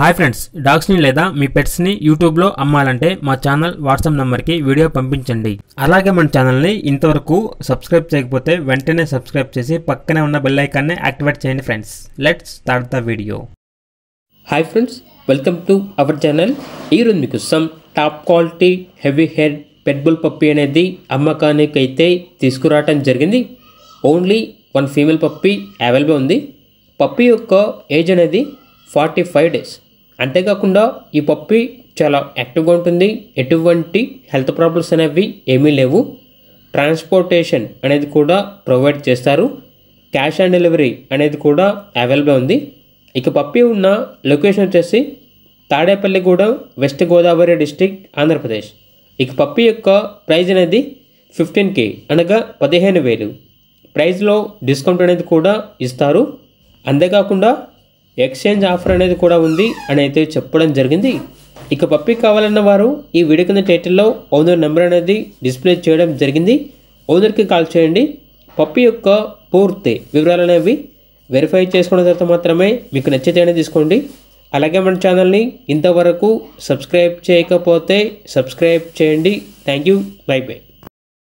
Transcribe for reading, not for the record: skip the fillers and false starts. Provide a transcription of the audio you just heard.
Hi friends, డాగ్స్ని లేదా మీ పెట్స్ని యూట్యూబ్లో అమ్మాలంటే మా ఛానల్ వాట్సాప్ నెంబర్కి వీడియో పంపించండి. అలాగే మన ఛానల్ని ఇంతవరకు సబ్స్క్రైబ్ చేయకపోతే వెంటనే సబ్స్క్రైబ్ చేసి పక్కనే ఉన్న బెల్ ఐకాన్ని యాక్టివేట్ చేయండి friends. Let's start the video. Hi friends, welcome to our channel. ఈరోజు మీకు some top quality heavy head pet bull puppy అనేది అమ్మకానికి అయితే తీసుకురావటం జరిగింది. Only one female puppy available ఉంది. పప్పీ యొక్క ఏజ్ అనేది 45 డేస్. అంతేకాకుండా ఈ పప్పీ చాలా యాక్టివ్గా ఉంటుంది. ఎటువంటి హెల్త్ ప్రాబ్లమ్స్ అనేవి ఏమీ లేవు. ట్రాన్స్పోర్టేషన్ అనేది కూడా ప్రొవైడ్ చేస్తారు. క్యాష్ ఆన్ డెలివరీ అనేది కూడా అవైలబుల్ ఉంది. ఇక పప్పీ ఉన్న లొకేషన్ వచ్చేసి తాడేపల్లిగూడెం, వెస్ట్ గోదావరి డిస్టిక్, ఆంధ్రప్రదేశ్. ఇక పప్పీ యొక్క ప్రైజ్ అనేది 15K అనగా 15,000. ప్రైజ్లో డిస్కౌంట్ అనేది కూడా ఇస్తారు. అంతేకాకుండా ఎక్స్చేంజ్ ఆఫర్ అనేది కూడా ఉంది అని అయితే చెప్పడం జరిగింది. ఇక పప్పీ కావాలన్న వారు ఈ వీడియో కింద టైటిల్లో ఓనర్ నెంబర్ అనేది డిస్ప్లే చేయడం జరిగింది. ఓనర్కి కాల్ చేయండి. పప్పీ యొక్క పూర్తి వివరాలు అనేవి వెరిఫై చేసుకున్న తర్వాత మాత్రమే మీకు నచ్చితేనే తీసుకోండి. అలాగే మన ఛానల్ని ఇంతవరకు సబ్స్క్రైబ్ చేయకపోతే సబ్స్క్రైబ్ చేయండి. Thank you. By by.